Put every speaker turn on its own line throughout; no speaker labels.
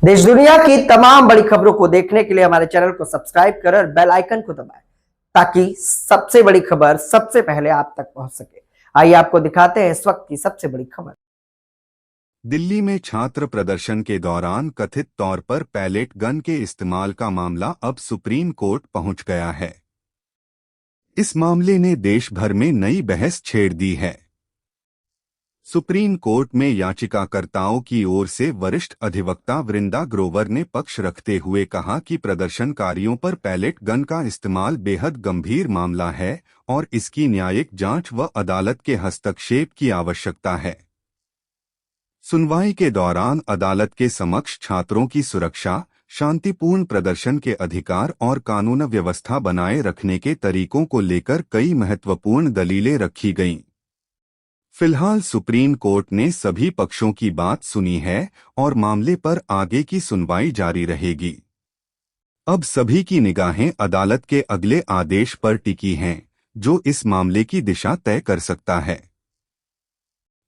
देश दुनिया की तमाम बड़ी खबरों को देखने के लिए हमारे चैनल को सब्सक्राइब करें और बेल आइकन को दबाएं ताकि सबसे बड़ी खबर सबसे पहले आप तक पहुंच सके। आइए आपको दिखाते हैं इस वक्त की सबसे बड़ी खबर।
दिल्ली में छात्र प्रदर्शन के दौरान कथित तौर पर पैलेट गन के इस्तेमाल का मामला अब सुप्रीम कोर्ट पहुंच गया है। इस मामले ने देश भर में नई बहस छेड़ दी है। सुप्रीम कोर्ट में याचिकाकर्ताओं की ओर से वरिष्ठ अधिवक्ता वृंदा ग्रोवर ने पक्ष रखते हुए कहा कि प्रदर्शनकारियों पर पैलेट गन का इस्तेमाल बेहद गंभीर मामला है और इसकी न्यायिक जांच व अदालत के हस्तक्षेप की आवश्यकता है। सुनवाई के दौरान अदालत के समक्ष छात्रों की सुरक्षा, शांतिपूर्ण प्रदर्शन के अधिकार और कानून व्यवस्था बनाए रखने के तरीकों को लेकर कई महत्वपूर्ण दलीलें रखी गईं। फिलहाल सुप्रीम कोर्ट ने सभी पक्षों की बात सुनी है और मामले पर आगे की सुनवाई जारी रहेगी। अब सभी की निगाहें अदालत के अगले आदेश पर टिकी हैं, जो इस मामले की दिशा तय कर सकता है।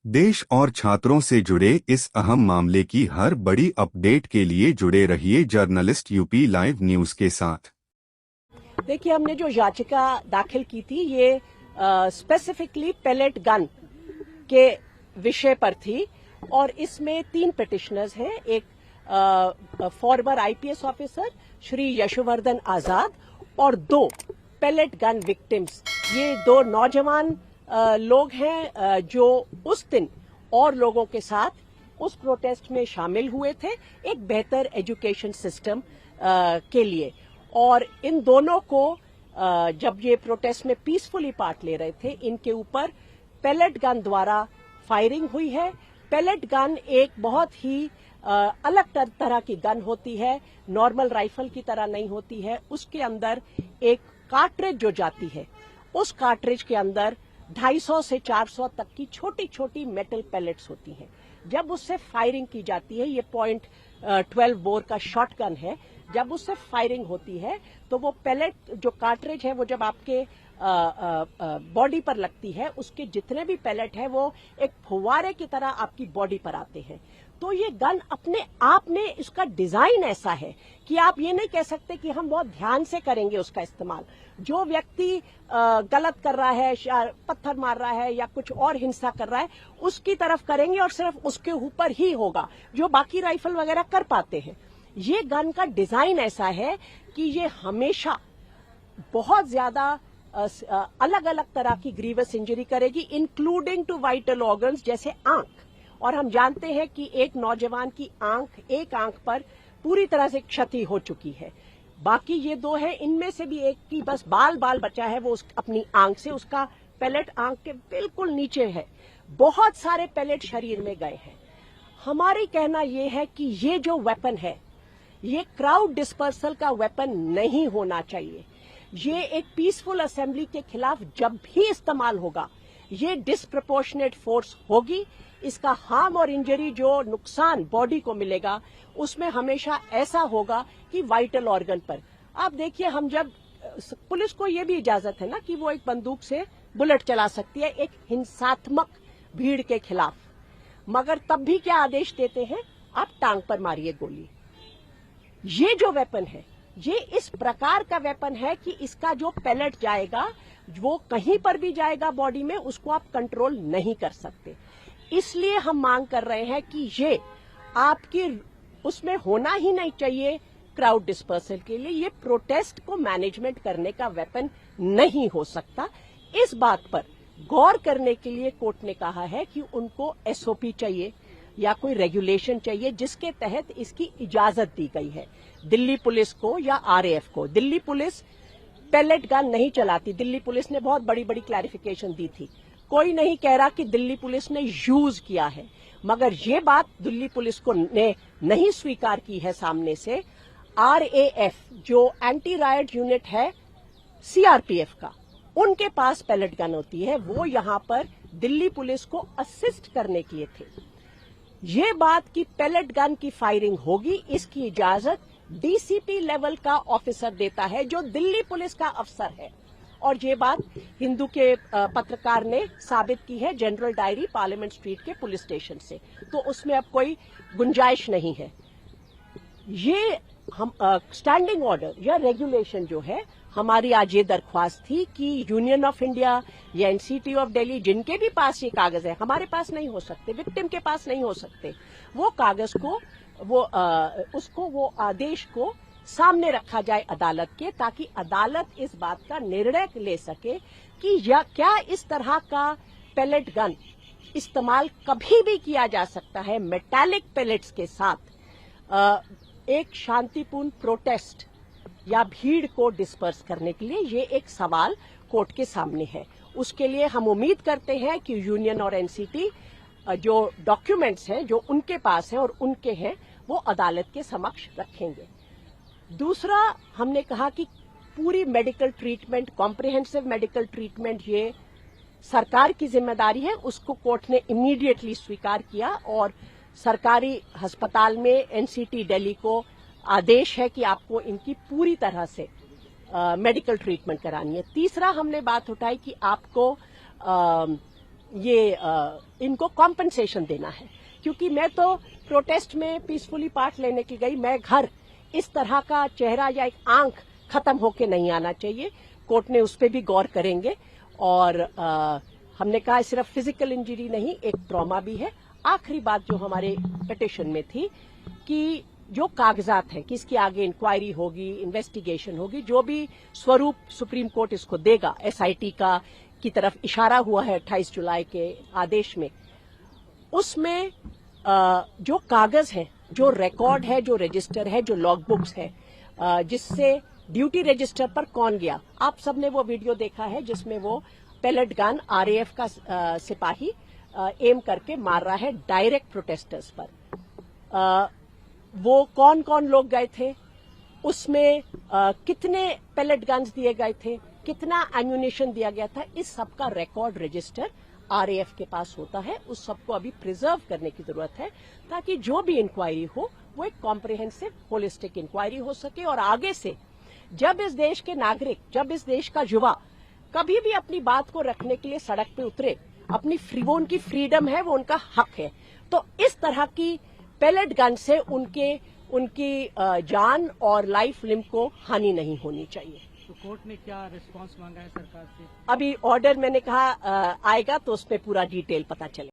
देश और छात्रों से जुड़े इस अहम मामले की हर बड़ी अपडेट के लिए जुड़े रहिए जर्नलिस्ट यूपी लाइव न्यूज के साथ।
देखिए, हमने जो याचिका दाखिल की थी ये स्पेसिफिकली पैलेट गन के विषय पर थी और इसमें 3 पिटिशनर्स हैं। एक former IPS officer Shri Yashovardhan Azad और 2 पैलेट गन विक्टिम्स। ये 2 नौजवान लोग हैं जो उस दिन और लोगों के साथ उस प्रोटेस्ट में शामिल हुए थे एक बेहतर एजुकेशन सिस्टम के लिए। और इन दोनों को जब ये प्रोटेस्ट में पीसफुली पार्ट ले रहे थे, इनके ऊपर पैलेट गन द्वारा फायरिंग हुई है। पैलेट गन एक बहुत ही अलग तरह की गन होती है, नॉर्मल राइफल की तरह नहीं होती है। उसके अंदर एक कार्ट्रिज जो जाती है, उस कार्ट्रिज के अंदर 250 से 400 तक की छोटी छोटी मेटल पैलेट्स होती हैं। जब उससे फायरिंग की जाती है, ये .12 बोर का शॉटगन है, जब उससे फायरिंग होती है तो वो पैलेट जो कार्ट्रिज है वो जब आपके बॉडी पर लगती है, उसके जितने भी पैलेट है वो एक फुव्वारे की तरह आपकी बॉडी पर आते हैं। तो ये गन अपने आप में इसका डिजाइन ऐसा है कि आप ये नहीं कह सकते कि हम बहुत ध्यान से करेंगे उसका इस्तेमाल। जो व्यक्ति गलत कर रहा है, पत्थर मार रहा है या कुछ और हिंसा कर रहा है, उसकी तरफ करेंगे और सिर्फ उसके ऊपर ही होगा जो बाकी राइफल वगैरह कर पाते हैं। ये गन का डिजाइन ऐसा है कि ये हमेशा बहुत ज्यादा अलग अलग तरह की ग्रीवस इंजरी करेगी, इंक्लूडिंग टू वाइटल ऑर्गन्स जैसे आंख। और हम जानते हैं कि एक नौजवान की एक आंख पर पूरी तरह से क्षति हो चुकी है। बाकी ये 2 हैं, इनमें से भी एक की बस बाल बचा है, वो अपनी आंख से, उसका पैलेट आंख के बिल्कुल नीचे है। बहुत सारे पैलेट शरीर में गए हैं। हमारी कहना यह है कि ये जो वेपन है ये क्राउड डिस्पर्सल का वेपन नहीं होना चाहिए। ये एक पीसफुल असेंबली के खिलाफ जब भी इस्तेमाल होगा ये डिस्प्रपोर्शनेट फोर्स होगी। इसका हार्म और इंजरी, जो नुकसान बॉडी को मिलेगा, उसमें हमेशा ऐसा होगा कि वाइटल ऑर्गन पर। आप देखिए, हम जब पुलिस को ये भी इजाजत है ना कि वो एक बंदूक से बुलेट चला सकती है एक हिंसात्मक भीड़ के खिलाफ, मगर तब भी क्या आदेश देते हैं, आप टांग पर मारिए गोली। ये जो वेपन है ये इस प्रकार का वेपन है कि इसका जो पैलेट जाएगा वो कहीं पर भी जाएगा बॉडी में, उसको आप कंट्रोल नहीं कर सकते। इसलिए हम मांग कर रहे हैं कि ये आपकी उसमें होना ही नहीं चाहिए क्राउड डिस्पर्सल के लिए। ये प्रोटेस्ट को मैनेजमेंट करने का वेपन नहीं हो सकता। इस बात पर गौर करने के लिए कोर्ट ने कहा है कि उनको एसओपी चाहिए या कोई रेगुलेशन चाहिए जिसके तहत इसकी इजाजत दी गई है दिल्ली पुलिस को या आरएएफ को। दिल्ली पुलिस पैलेट गन नहीं चलाती। दिल्ली पुलिस ने बहुत बड़ी बड़ी क्लैरिफिकेशन दी थी। कोई नहीं कह रहा कि दिल्ली पुलिस ने यूज किया है, मगर ये बात दिल्ली पुलिस को ने नहीं स्वीकार की है सामने से। आरएएफ जो एंटी रायट यूनिट है सीआरपीएफ का, उनके पास पैलेट गन होती है, वो यहां पर दिल्ली पुलिस को असिस्ट करने के लिए थे। ये बात कि पैलेट गन की फायरिंग होगी, इसकी इजाजत डीसीपी लेवल का ऑफिसर देता है जो दिल्ली पुलिस का अफसर है। और ये बात हिंदू के पत्रकार ने साबित की है जनरल डायरी पार्लियामेंट स्ट्रीट के पुलिस स्टेशन से, तो उसमें अब कोई गुंजाइश नहीं है। ये हम स्टैंडिंग ऑर्डर या रेगुलेशन जो है, हमारी आज ये दरख्वास्त थी कि यूनियन ऑफ इंडिया या एनसीटी ऑफ दिल्ली, जिनके भी पास ये कागज है, हमारे पास नहीं हो सकते, विक्टिम के पास नहीं हो सकते, वो कागज को वो आदेश को सामने रखा जाए अदालत के, ताकि अदालत इस बात का निर्णय ले सके कि क्या इस तरह का पेलेट गन इस्तेमाल कभी भी किया जा सकता है मेटालिक पेलेट्स के साथ एक शांतिपूर्ण प्रोटेस्ट या भीड़ को डिस्पर्स करने के लिए। ये एक सवाल कोर्ट के सामने है। उसके लिए हम उम्मीद करते हैं कि यूनियन और एनसीटी जो डॉक्यूमेंट्स हैं जो उनके पास हैं और उनके हैं, वो अदालत के समक्ष रखेंगे। दूसरा, हमने कहा कि पूरी medical treatment, comprehensive medical treatment, ये सरकार की जिम्मेदारी है। उसको कोर्ट ने इमीडिएटली स्वीकार किया और सरकारी अस्पताल में एनसीटी दिल्ली को आदेश है कि आपको इनकी पूरी तरह से मेडिकल ट्रीटमेंट करानी है। तीसरा, हमने बात उठाई कि आपको इनको कॉम्पनसेशन देना है, क्योंकि मैं तो प्रोटेस्ट में पीसफुली पार्ट लेने की गई, मैं घर इस तरह का चेहरा या एक आंख खत्म होके नहीं आना चाहिए। कोर्ट ने उस पर भी गौर करेंगे और हमने कहा सिर्फ फिजिकल इंजरी नहीं, एक ट्रॉमा भी है। आखिरी बात जो हमारे पिटिशन में थी कि जो कागजात हैं, किसकी आगे इंक्वायरी होगी, इन्वेस्टिगेशन होगी, जो भी स्वरूप सुप्रीम कोर्ट इसको देगा, एसआईटी का की तरफ इशारा हुआ है 28 जुलाई के आदेश में, उसमें जो कागज हैं, जो रिकॉर्ड है, जो रजिस्टर है, जो लॉग बुक्स है, जिससे ड्यूटी रजिस्टर पर कौन गया, आप सबने वो वीडियो देखा है जिसमें वो पेलेट गन आरएएफ का सिपाही एम करके मार रहा है डायरेक्ट प्रोटेस्टर्स पर। वो कौन कौन लोग गए थे, उसमें कितने पेलेट गन्स दिए गए थे, कितना एम्यूनिशन दिया गया था, इस सब का रिकॉर्ड रजिस्टर आरएएफ के पास होता है। उस सबको अभी प्रिजर्व करने की जरूरत है, ताकि जो भी इंक्वायरी हो वो एक कॉम्प्रिहेंसिव होलिस्टिक इंक्वायरी हो सके। और आगे से जब इस देश के नागरिक, जब इस देश का युवा कभी भी अपनी बात को रखने के लिए सड़क पे उतरे, वो उनकी फ्रीडम है, वो उनका हक है, तो इस तरह की पेलेट गन से उनकी जान और लाइफ लिम को हानि नहीं होनी चाहिए।
तो कोर्ट ने क्या रिस्पांस मांगा है सरकार से?
अभी ऑर्डर मैंने कहा आएगा तो उस पर पूरा डिटेल पता चले।